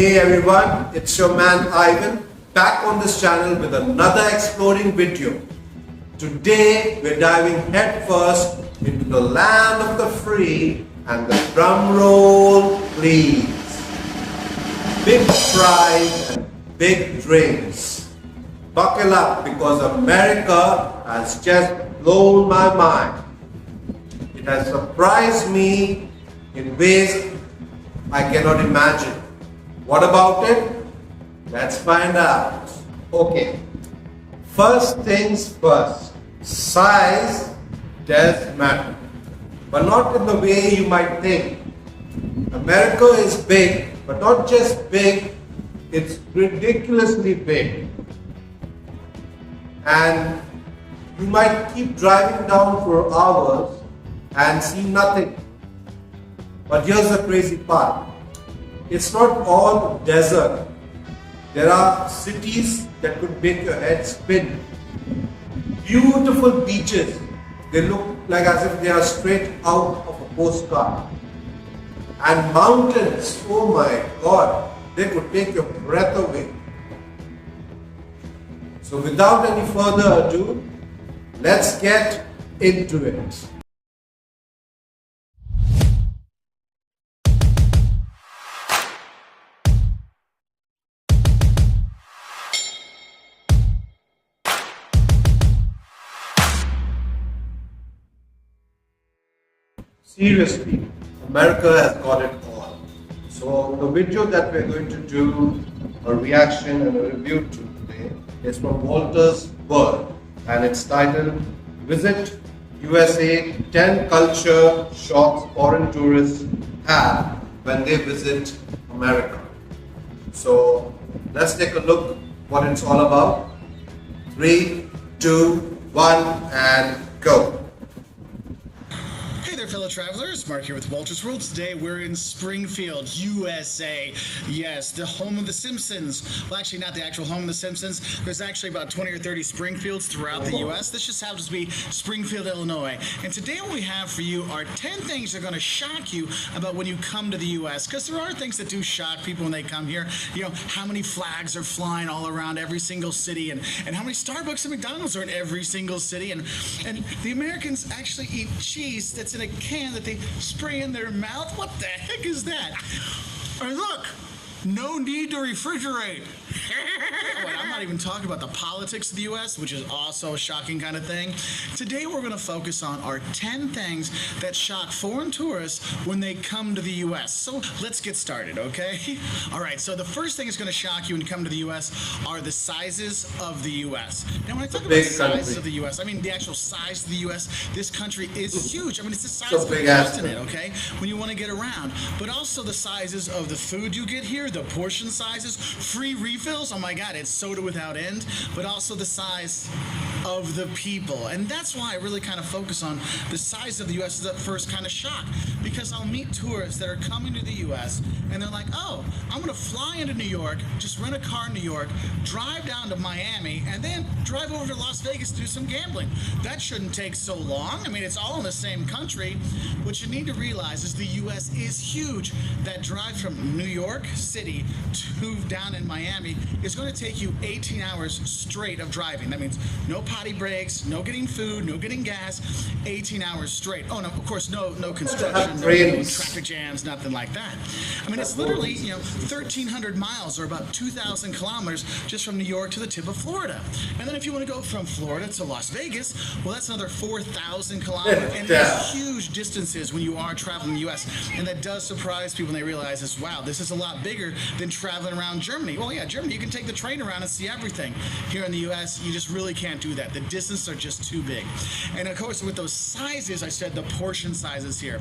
Hey everyone, it's your man Ivan back on this channel with another exploring video. Today we're diving headfirst into the land of the free, and the drum roll please. Big fries and big drinks. Buckle up because America has just blown my mind. It has surprised me in ways I cannot imagine. What about it? Let's find out. Okay, first things first, size does matter, but not in the way you might think. America is big, but not just big, it's ridiculously big. And you might keep driving down for hours and see nothing. But here's the crazy part. It's not all desert. There are cities that could make your head spin. Beautiful beaches. They look like as if they are straight out of a postcard. And mountains, oh my God, they could take your breath away. So without any further ado, let's get into it. Seriously, America has got it all. So the video that we're going to do a reaction and a review to today is from Walter's World, and it's titled Visit USA 10 Culture Shocks Foreign Tourists Have When They Visit America. So let's take a look what it's all about. 3, 2, 1 and go. Hey there, fellow travelers. Mark here with Walter's World. Today we're in Springfield, USA. Yes, the home of the Simpsons. Well, actually, not the actual home of the Simpsons. There's actually about 20 or 30 Springfields throughout the US. This just happens to be Springfield, Illinois. And today what we have for you are 10 things that are going to shock you about when you come to the US. Because there are things that do shock people when they come here. You know, how many flags are flying all around every single city, and how many Starbucks and McDonald's are in every single city. And the Americans actually eat cheese that's in a can that they spray in their mouth. What the heck is that? And look, no need to refrigerate. I'm not even talking about the politics of the U.S., which is also a shocking kind of thing. Today we're going to focus on our 10 things that shock foreign tourists when they come to the U.S. So let's get started, okay? All right, so the first thing that's going to shock you when you come to the U.S. are the sizes of the U.S. Now, when I talk about sizes of the U.S., I mean the actual size of the U.S. This country is huge. I mean, it's the size of the continent, okay? When you want to get around. But also the sizes of the food you get here, the portion sizes, free refills. Oh my God, it's soda without end. But also the size of the people. And that's why I really kind of focus on the size of the U.S. as that first kind of shock. Because I'll meet tourists that are coming to the U.S. and they're like, oh, I'm going to fly into New York, just rent a car in New York, drive down to Miami, and then drive over to Las Vegas to do some gambling. That shouldn't take so long. I mean, it's all in the same country. What you need to realize is the U.S. is huge. That drive from New York City to down in Miami is going to take you 18 hours straight of driving. That means no potty breaks, no getting food, no getting gas, 18 hours straight. Oh no, of course, no construction, no traffic jams, nothing like that. I mean, it's literally, 1,300 miles or about 2,000 kilometers just from New York to the tip of Florida. And then if you want to go from Florida to Las Vegas, well, that's another 4,000 kilometers. And there's huge distances when you are traveling the U.S. And that does surprise people when they realize this, wow, this is a lot bigger than traveling around Germany. Well, yeah, Germany, you can take the train around and see everything. Here in the U.S., you just really can't do that. The distances are just too big. And of course, with those sizes, I said the portion sizes here.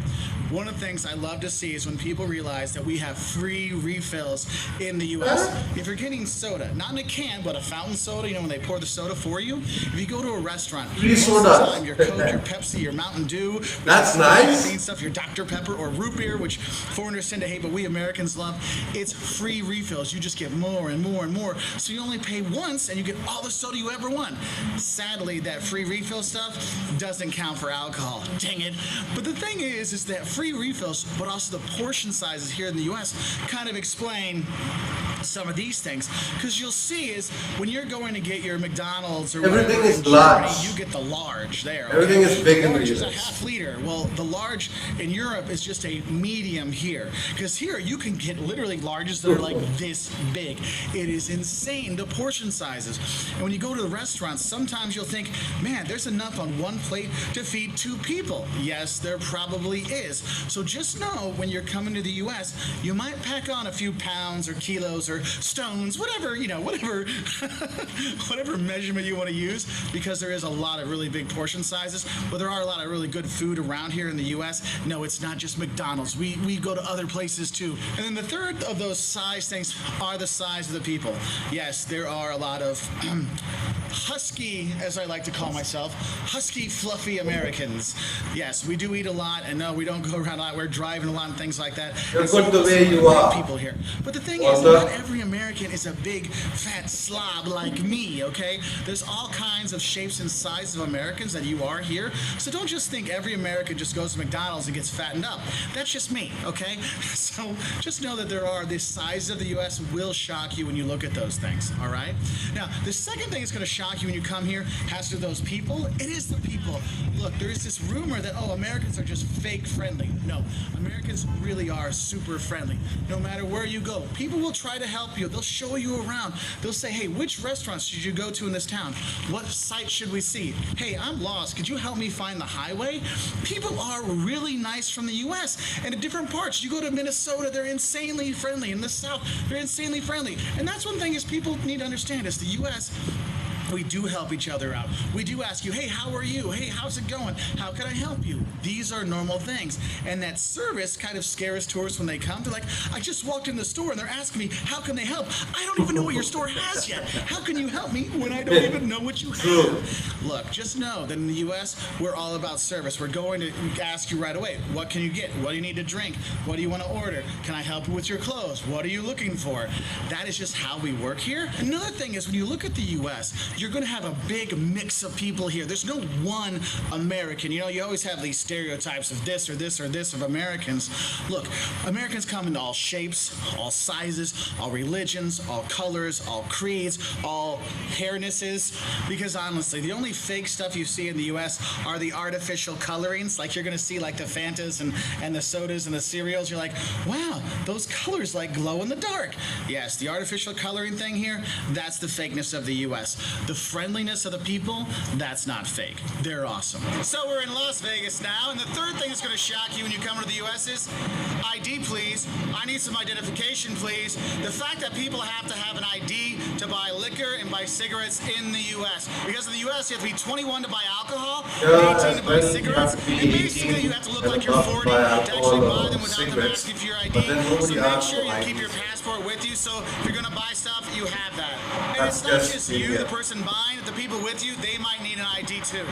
One of the things I love to see is when people realize that we have free refills in the U.S. If you're getting soda, not in a can, but a fountain soda, when they pour the soda for you, if you go to a restaurant, free soda, your Coke, your Pepsi, your Mountain Dew, that's nice. Stuff, your Dr. Pepper or root beer, which foreigners tend to hate, but we Americans love, it's free refills. You just get more and more and more. So you only pay once and you get all the soda you ever want. Sadly, that free refill stuff doesn't count for alcohol. Dang it. But the thing is that free refills, but also the portion sizes here in the U.S. kind of explain some of these things, because you'll see is when you're going to get your McDonald's or Everything whatever is in Germany, large. you get the large there. Okay? Everything is big in the Large is a US. half liter. Well, the large in Europe is just a medium here, because here you can get literally larges that are like this big. It is insane, the portion sizes. And when you go to the restaurants, sometimes you'll think, man, there's enough on one plate to feed 2 people. Yes, there probably is. So just know when you're coming to the US, you might pack on a few pounds or kilos or stones, whatever, whatever whatever measurement you want to use, because there is a lot of really big portion sizes. But there are a lot of really good food around here in the US. No, it's not just McDonald's. We go to other places too. And then the third of those size things are the size of the people. Yes, there are a lot of husky, as I like to call myself, husky, fluffy Americans. Yes, we do eat a lot, and no, we don't go around a lot. We're driving a lot and things like that. You're And good the way you are. People here. But the thing is, Wanda? not every American is a big, fat slob like me, okay? There's all kinds of shapes and sizes of Americans that you are here. So don't just think every American just goes to McDonald's and gets fattened up. That's just me, okay? So just know that there are, the size of the U.S. will shock you when you look at those things, all right? Now, the second thing that's going to shock you when you come here has to do with those people. It is the people. Look, there is this rumor that, oh, Americans are just fake friendly. No, Americans really are super friendly. No matter where you go, people will try to help you. They'll show you around. They'll say, hey, which restaurants should you go to in this town? What site should we see? Hey, I'm lost. Could you help me find the highway? People are really nice from the U.S. And in different parts, you go to Minnesota, they're insanely friendly. In the South, they're insanely friendly. And that's one thing is people need to understand is the U.S., we do help each other out. We do ask you, hey, how are you? Hey, how's it going? How can I help you? These are normal things. And that service kind of scares tourists when they come. They're like, I just walked in the store and they're asking me, how can they help? I don't even know what your store has yet. How can you help me when I don't even know what you have? Look, just know that in the U.S., we're all about service. We're going to ask you right away, what can you get? What do you need to drink? What do you want to order? Can I help you with your clothes? What are you looking for? That is just how we work here. Another thing is when you look at the U.S., you're going to have a big mix of people here. There's no one American. You always have these stereotypes of this or this or this of Americans. Look, Americans come in all shapes, all sizes, all religions, all colors, all creeds, all hairnesses. Because honestly, the only fake stuff you see in the U.S. are the artificial colorings. Like you're going to see like the Fantas and the sodas and the cereals. You're like, wow, those colors like glow in the dark. Yes, the artificial coloring thing here, that's the fakeness of the U.S. The friendliness of the people, that's not fake. They're awesome. So we're in Las Vegas now, and the third thing that's going to shock you when you come to the U.S. is ID, please. I need some identification, please. The fact that people have to have an ID to buy liquor and buy cigarettes in the U.S. Because in the U.S. you have to be 21 to buy alcohol, 18 to buy cigarettes, and basically you have to look like you're 40 to actually buy them without them asking for your ID. So make sure you keep your passport with you, so if you're going to buy stuff, you have that. And it's not just you, the person buying, the people with you, they might need an ID too.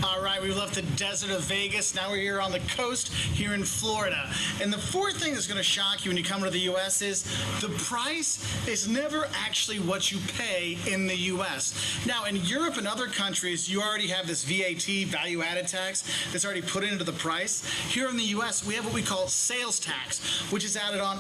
All right, we've left the desert of Vegas. Now we're here on the coast here in Florida. And the fourth thing that's going to shock you when you come to the U.S. is the price is never actually what you pay in the U.S. Now, in Europe and other countries, you already have this VAT, value-added tax, that's already put into the price. Here in the U.S., we have what we call sales tax, which is added on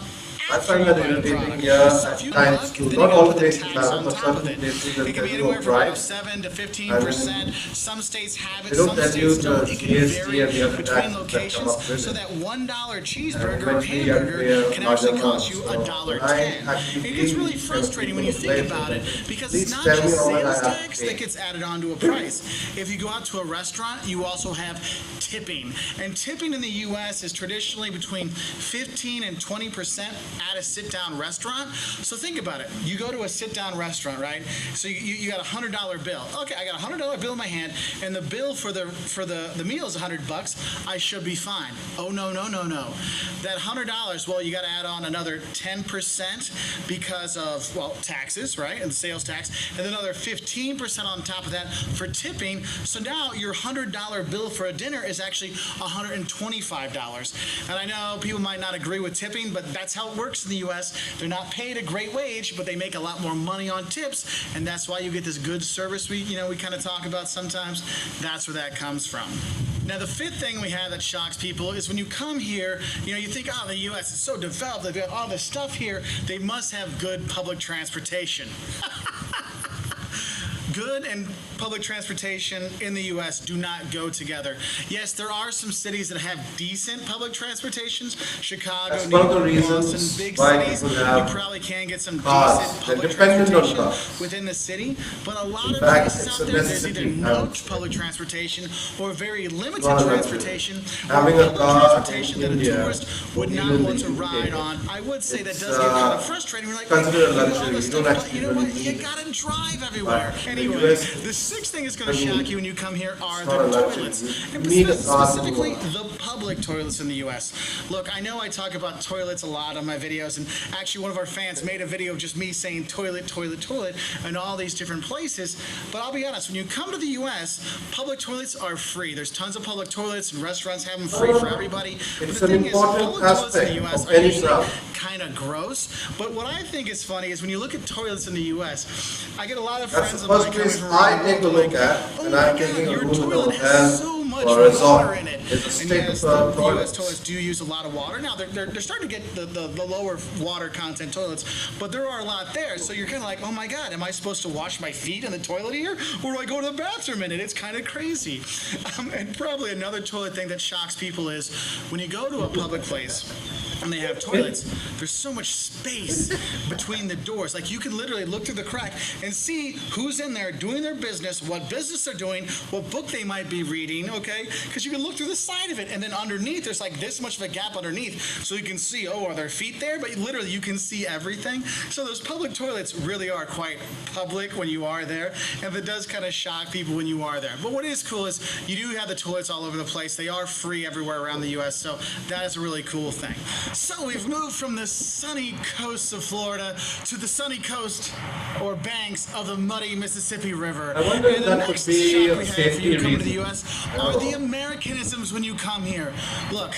after you buy the product. So if you look, then you got to put the tax on top of it. It can be anywhere from 7 to 15%. Some states have it, some states don't. It can vary between locations. So that $1 cheeseburger or hamburger can actually cost you $1.10. It gets really frustrating when you think about it because it's not just sales tax that gets added onto a price. If you go out to a restaurant, you also have tipping. And tipping in the U.S. is traditionally between 15 and 20% at a sit-down restaurant. So think about it. You go to a sit-down restaurant, right? So you got a $100 bill. Okay, I got a $100 bill in my hand, and the bill for the meal is $100. I should be fine. Oh no. That $100, well, you got to add on another 10% because of, well, taxes, right, and sales tax, and then another 15% on top of that for tipping. So now your $100 bill for a dinner is actually $125. And I know people might not agree with tipping, but that's how it works in the U.S. They're not paid a great wage, but they make a lot more money on tips, and that's why you get this good service we kind of talk about sometimes. That's where that comes from. Now, the fifth thing we have that shocks people is when you come here, you think, oh, the U.S. is so developed, they've got all this stuff here, they must have good public transportation. Good and public transportation in the U.S. do not go together. Yes, there are some cities that have decent public transportations. Chicago, New York, Boston, big cities, you probably can get some decent public transportation within the city. But a lot of places out there, there's either no public transportation or very limited transportation, or public transportation that a tourist would not want to ride on. I would say that does get kind of frustrating. We're like, you know what? You gotta drive everywhere. Anyway, the sixth thing is going to shock you when you come here are the toilets, and specifically the public toilets in the U.S. Look, I know I talk about toilets a lot on my videos, and actually one of our fans made a video of just me saying toilet, toilet, toilet in all these different places, but I'll be honest, when you come to the U.S., public toilets are free. There's tons of public toilets, and restaurants have them free for everybody. But the thing is, public toilets in the U.S. are usually kind of gross, but what I think is funny is when you look at toilets in the U.S., I get a lot of friends of mine coming from I take a look at, and I'm taking a room in a hotel or a resort. It's a state-of-the-art toilet. U.S. toilets do use a lot of water. Now, they're starting to get the lower water content toilets, but there are a lot there, so you're kind of like, oh my God, am I supposed to wash my feet in the toilet here, or do I go to the bathroom in it? It's kind of crazy. And probably another toilet thing that shocks people is when you go to a public place, and they have toilets, there's so much space between the doors. Like, you can literally look through the crack and see who's in there doing their business, what business they're doing, what book they might be reading, okay? Because you can look through the side of it, and then underneath, there's like this much of a gap underneath, so you can see, oh, are their feet there? But literally, you can see everything. So those public toilets really are quite public when you are there, and it does kind of shock people when you are there. But what is cool is you do have the toilets all over the place. They are free everywhere around the U.S., so that is a really cool thing. So we've moved from the sunny coast of Florida to the sunny coast or banks of the muddy Mississippi River. I wonder if that could be a we have safety for you coming to the reason. U.S. are the Americanisms when you come here. Look,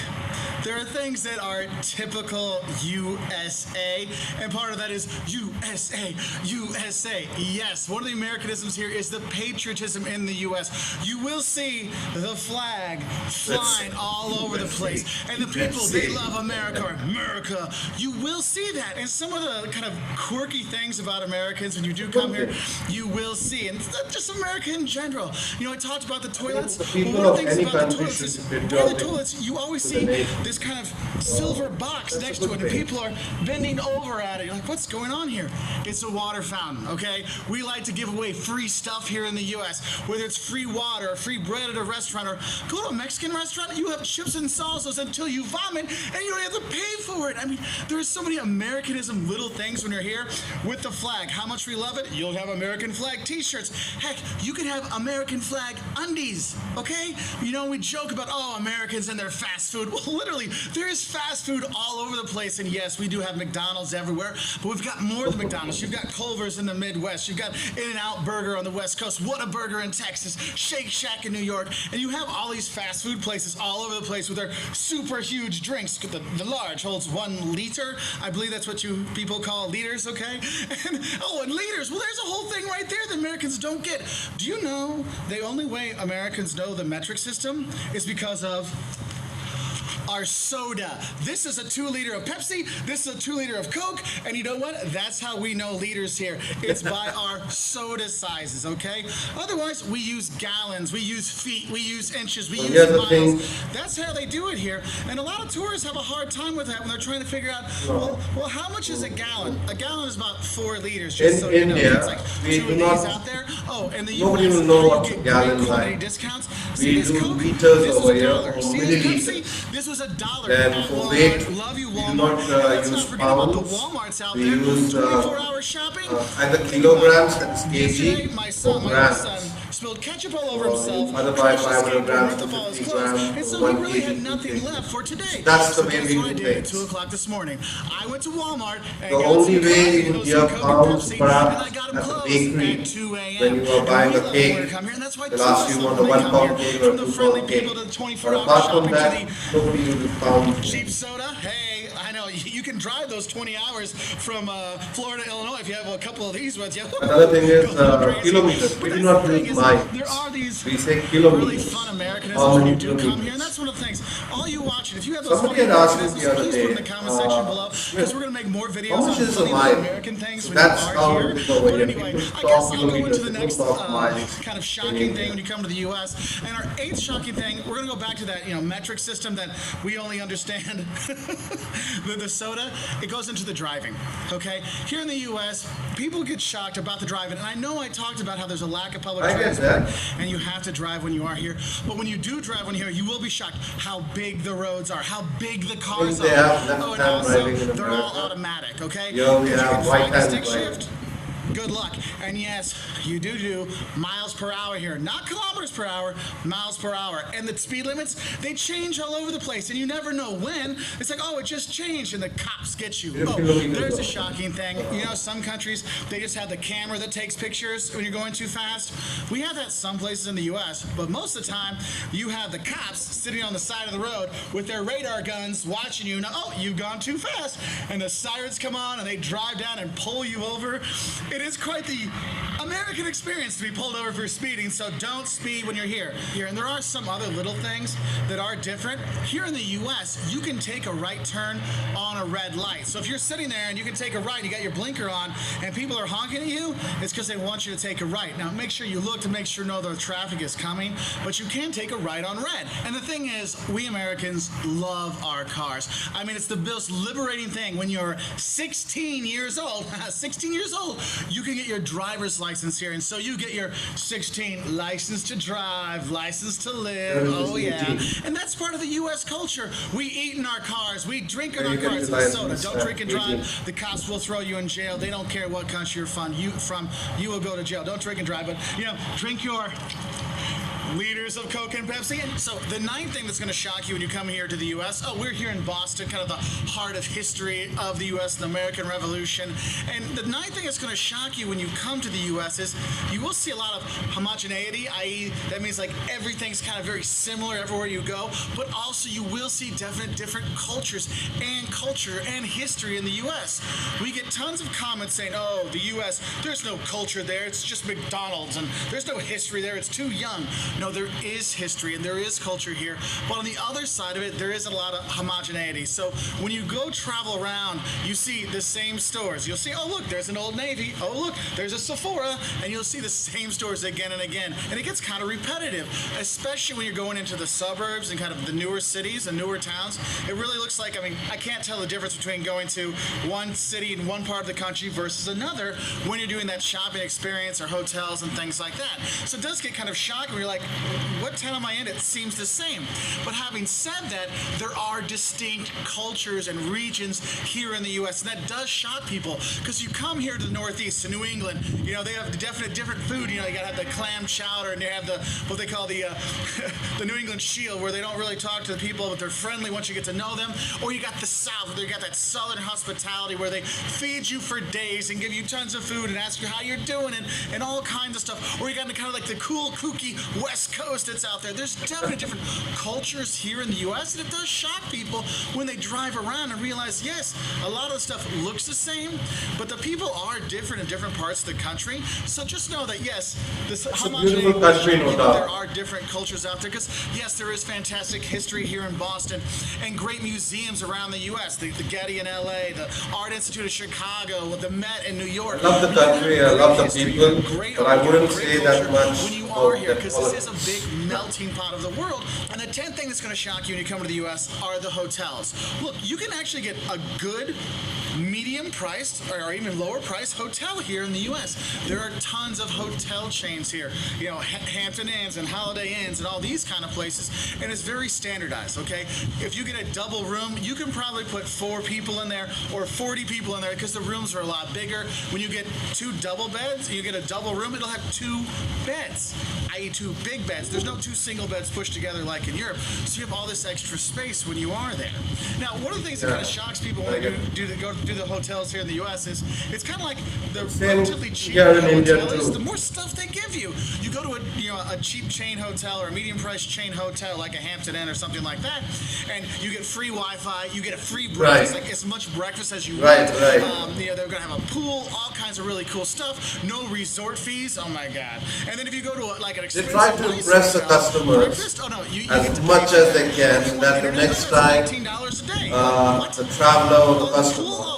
there are things that are typical USA, and part of that is USA, USA. Yes, one of the Americanisms here is the patriotism in the U.S. You will see the flag flying all over the place, and the people, they love America. America, you will see that, and some of the kind of quirky things about Americans when you do come here, you will see, and just America in general. I talked about the toilets. One of the things about the toilets is, where the toilets, you always see this kind of silver box next to it, and people are bending over at it. You're like, what's going on here? It's a water fountain, okay? We like to give away free stuff here in the U.S., whether it's free water or free bread at a restaurant, or go to a Mexican restaurant, you have chips and salsas until you vomit, and you don't have to pay for it. I mean, there are so many Americanism little things when you're here with the flag. How much we love it? You'll have American flag t-shirts. Heck, you can have American flag undies, okay? We joke about, oh, Americans and their fast food. Well, literally, there is fast food all over the place, and yes, we do have McDonald's everywhere, but we've got more than McDonald's. You've got Culver's in the Midwest. You've got In-N-Out Burger on the West Coast. Whataburger in Texas. Shake Shack in New York. And you have all these fast food places all over the place with their super huge drinks. The large holds 1 liter. I believe that's what you people call liters, okay? And liters. Well, there's a whole thing right there that Americans don't get. Do you know the only way Americans know the metric system is because of our soda. This is a 2 liter of Pepsi, this is a 2 liter of Coke, and you know what? That's how we know liters here. It's by our soda sizes, okay? Otherwise, we use gallons, we use feet, we use inches, we use miles. That's how they do it here. And a lot of tourists have a hard time with that when they're trying to figure out, well, how much is a gallon? A gallon is about 4 liters, just so you know. It's like 2 of these out there. Oh, and the US, nobody will know what a gallon is like. Discounts. We do liters over here, or milliliters. This was $1 Then at for Walmart. weight, Love you, we do Walmart. not Let's use not forget about the pounds. Walmarts out We there. use 24-hour shopping. either kilograms, that's Yesterday, kg, my son, or my grams. son, spilled ketchup all over himself. Mother buy crushed his 500 skateboard, grams ripped to off all his 50 clothes, grams, and so or he 1 really had kg. nothing left for today. That's the So way guess we what I do did at things. 2 o'clock this morning? I went to Walmart and The got only some way coffee, you would some hear Coke and pounds Pepsi, perhaps and I got him at the closed bakery at 2 a.m. when you are buying a And we cake. love to come here, and that's why They'll ask you want a 1 pound cake or from a the 2 friendly pound cake. people to the But 24-hour apart from shopping that, to the nobody uses pounds. cheap soda. Hey, I know you can drive those 20 hours from Florida to Illinois if you have a couple of these ones, Another thing is go crazy. kilometers. But We do that's not the thing use is, miles. there are these We say really kilometers. fun How Americanisms when many you do come here, and kilometers? that's one of the things. All you watching, if you have those Somebody funny had asked me Americanisms, the other please put in day, the comment section below, Smith, because we're going to make more videos how much on is a funny mile? American things So when that's you are how here. it is over But here. anyway, People I talk guess I'll go kilometers, into the people next talk miles. kind of shocking thing when you come to the U.S. And our eighth shocking thing, we're going to go back to that metric system that we only understand. the soda, it goes into the driving. Okay, here in the U.S., people get shocked about the driving, and I know I talked about how there's a lack of public I get transport, that. and you have to drive when you are here. But when you do drive when you're here, you will be shocked how big the roads are, how big the cars They are. have And left-hand also, driving in they're all America. automatic. Okay, Here we If you have can find a right-hand stick driving. shift, good luck. And yes, you do miles per hour here, not kilometers per hour, miles per hour. And the speed limits, they change all over the place, and you never know when. It's like, oh, it just changed, and the cops get you. Oh, there's a shocking thing. Some countries, they just have the camera that takes pictures when you're going too fast. We have that some places in the U.S., but most of the time, you have the cops sitting on the side of the road with their radar guns watching you. Now, oh, you've gone too fast. And the sirens come on, and they drive down and pull you over. It is quite the American experience to be pulled over for speeding, so don't speed when you're here. And there are some other little things that are different. Here in the U.S., you can take a right turn on a red light. So if you're sitting there and you can take a right, you got your blinker on, and people are honking at you, it's because they want you to take a right. Now, make sure you look to make sure no other traffic is coming, but you can take a right on red. And the thing is, we Americans love our cars. I mean, it's the most liberating thing when you're 16 years old. 16 years old, you can get your driver's license here, and so you get your 16 license to drive, license to live. Oh yeah, and that's part of the U.S. culture. We eat in our cars, we drink in our cars. And soda. Don't drink and drive. The cops will throw you in jail. They don't care what country you're from. You will go to jail. Don't drink and drive, but drink your liters of Coke and Pepsi. And so the ninth thing that's going to shock you when you come here to the U.S., we're here in Boston, kind of the heart of history of the U.S., the American Revolution. And the ninth thing that's going to shock you when you come to the U.S. is you will see a lot of homogeneity, i.e. that means like everything's kind of very similar everywhere you go, but also you will see definite different cultures and culture and history in the U.S. We get tons of comments saying, oh, the U.S., there's no culture there, it's just McDonald's, and there's no history there, it's too young. No, there is history and there is culture here, but on the other side of it, there is a lot of homogeneity. So when you go travel around, you see the same stores. You'll see, oh look, there's an Old Navy. Oh look, there's a Sephora, and you'll see the same stores again and again. And it gets kind of repetitive, especially when you're going into the suburbs and kind of the newer cities and newer towns. It really looks like, I can't tell the difference between going to one city in one part of the country versus another when you're doing that shopping experience or hotels and things like that. So it does get kind of shocking when you're like, what town am I in? It seems the same. But having said that, there are distinct cultures and regions here in the U.S. and that does shock people because you come here to the Northeast, to New England, they have definite different food. You gotta have the clam chowder, and they have the what they call the the New England Shield, where they don't really talk to the people, but they're friendly once you get to know them. Or you got the South, where they got that Southern hospitality, where they feed you for days and give you tons of food and ask you how you're doing and all kinds of stuff. Or you got kind of like the cool, kooky West Coast that's out there. There's definitely different cultures here in the U.S., and it does shock people when they drive around and realize, yes, a lot of the stuff looks the same, but the people are different in different parts of the country. So just know that, yes, this homogeneity, there are different cultures out there, because, yes, there is fantastic history here in Boston and great museums around the U.S., the Getty in L.A., the Art Institute of Chicago, the Met in New York. I love the country, I love the people, but I wouldn't say that much when you are here, because this is a big melting pot of the world. And the 10th thing that's going to shock you when you come to the U.S. are the hotels. Look, you can actually get a good medium priced or even lower priced hotel here in the U.S. There are tons of hotel chains here, Hampton Inns and Holiday Inns and all these kind of places, and it's very standardized, okay? If you get a double room, you can probably put 4 people in there or 40 people in there because the rooms are a lot bigger. When you get 2 double beds, you get a double room, it'll have 2 beds. i.e. 2 big beds. There's no 2 single beds pushed together like in Europe, so you have all this extra space when you are there. Now, one of the things that kind of shocks people when they go to the hotels here in the U.S. is it's kind of like the relatively cheap hotel is the more stuff they give you. You go to a cheap chain hotel or a medium price chain hotel like a Hampton Inn or something like that, and you get free Wi-Fi, you get a free breakfast, like as much breakfast as you want. They're going to have a pool, all kinds of really cool stuff. No resort fees. Oh my God! And then if you go to like an expensive, they try to impress the customers as much as they can, that the next time the traveler or the customer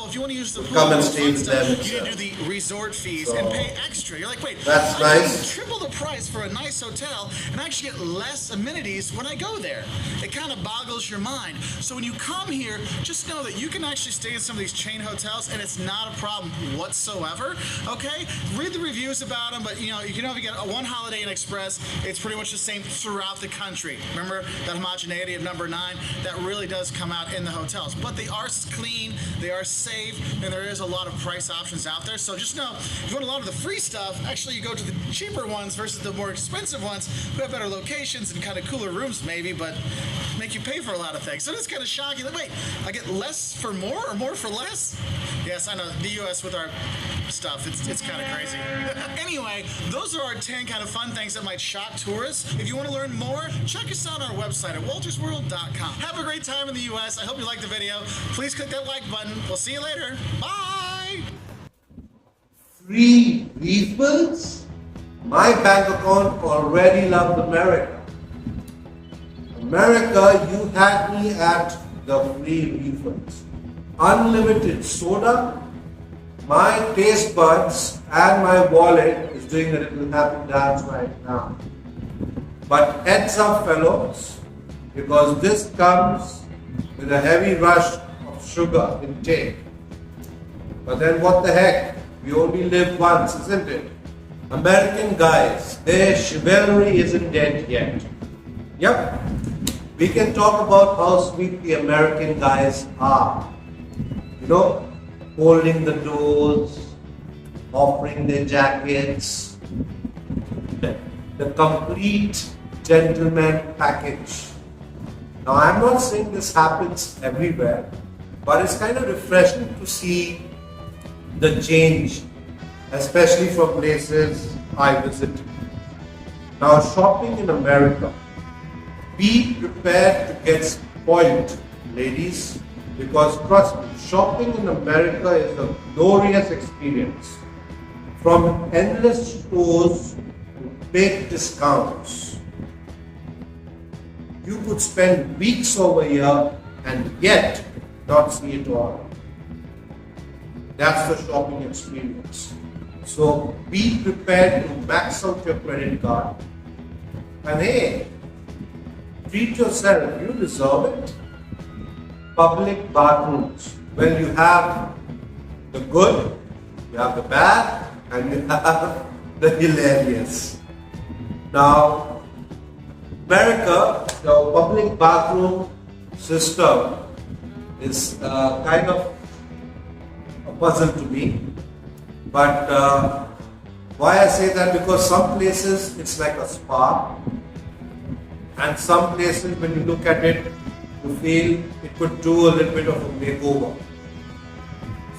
come and stay with them. You do the resort fees and pay extra. You're like, wait, that's I nice. Triple the price for a nice hotel and I actually get less amenities when I go there. It kind of boggles your mind. So when you come here, just know that you can actually stay in some of these chain hotels and it's not a problem whatsoever. Okay, read the reviews about them, but you can only get one Holiday Inn Express. It's pretty much the same throughout the country. Remember that homogeneity of number 9? That really does come out in the hotels. But they are clean, they are safe, and there is a lot of price options out there. So just know, if you want a lot of the free stuff, actually you go to the cheaper ones versus the more expensive ones who have better locations and kind of cooler rooms maybe, but make you pay for a lot of things. So it's kind of shocking. Like, wait, I get less for more or more for less? Yes, I know, the U.S. with our stuff, it's kind of crazy. Anyway, those are our 10 kind of fun things that might shock tourists. If you want to learn more, check us out on our website at waltersworld.com. Have a great time in the U.S. I hope you liked the video. Please click that like button. We'll see you later. Bye! Free refills? My bank account already loved America. America, you had me at the free refills. Unlimited soda. My taste buds and my wallet is doing a little happy dance right now. But heads up, fellows, because this comes with a heavy rush of sugar intake. But then what the heck? We only live once, isn't it? American guys, their chivalry isn't dead yet. Yep. We can talk about how sweet the American guys are. Holding the doors, offering their jackets, the complete gentleman package. Now, I'm not saying this happens everywhere, but it's kind of refreshing to see the change, especially from places I visit. Now, shopping in America, be prepared to get spoiled, ladies, because trust me, shopping in America is a glorious experience. From endless stores to big discounts. You could spend weeks over here and yet not see it all. That's the shopping experience. So be prepared to max out your credit card. And hey, treat yourself, you deserve it. Public bathrooms. Well, you have the good, you have the bad, and you have the hilarious. Now, America, the public bathroom system is kind of a puzzle to me. But why I say that? Because some places it's like a spa, and some places when you look at it, you feel it could do a little bit of a makeover.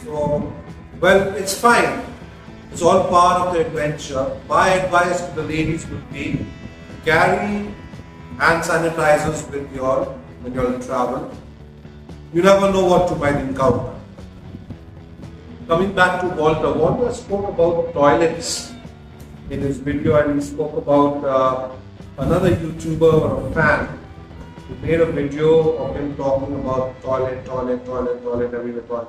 So, well, it's fine. It's all part of the adventure. My advice to the ladies would be carry hand sanitizers with you all when you all travel. You never know what you might encounter. Coming back to Walter spoke about toilets in his video, and he spoke about another YouTuber or a fan who made a video of him talking about toilet everywhere. Toilet.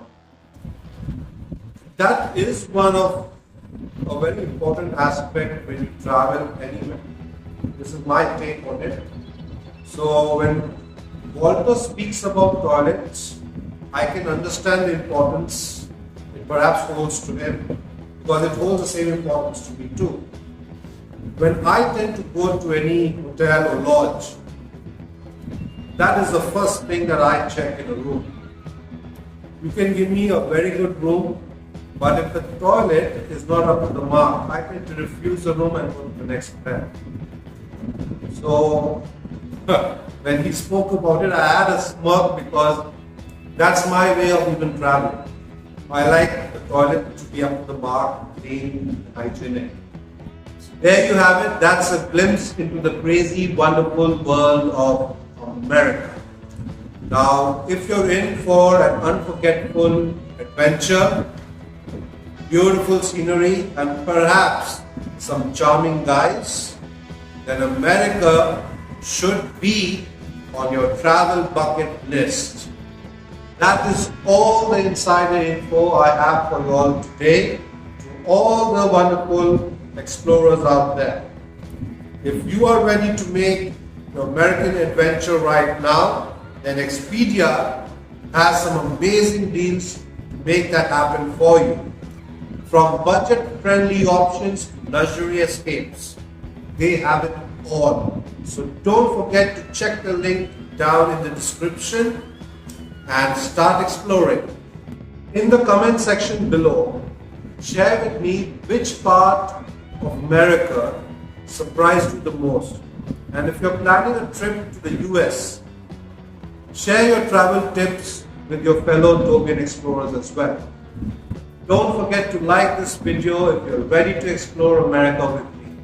That is one of a very important aspect when you travel anywhere. This is my take on it. So when Walter speaks about toilets, I can understand the importance it perhaps holds to him, because it holds the same importance to me too. When I tend to go to any hotel or lodge, that is the first thing that I check in a room. You can give me a very good room But if the toilet is not up to the mark, I tend to refuse the room and go to the next bed. So when he spoke about it, I had a smirk because that's my way of even traveling. I like the toilet to be up to the mark, clean, hygienic. There you have it. That's a glimpse into the crazy, wonderful world of America. Now, if you're in for an unforgettable adventure, beautiful scenery, and perhaps some charming guys, then America should be on your travel bucket list. That is all the insider info I have for you all today, to all the wonderful explorers out there. If you are ready to make your American adventure right now, then Expedia has some amazing deals to make that happen for you. From budget-friendly options to luxury escapes, they have it all. So don't forget to check the link down in the description and start exploring. In the comment section below, share with me which part of America surprised you the most. And if you're planning a trip to the US, share your travel tips with your fellow Dovii explorers as well. Don't forget to like this video if you're ready to explore America with me.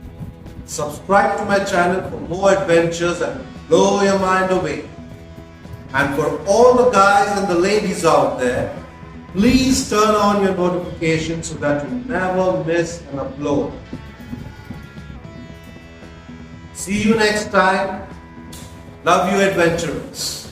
Subscribe to my channel for more adventures that will blow your mind away. And for all the guys and the ladies out there, please turn on your notifications so that you never miss an upload. See you next time. Love you, adventurers.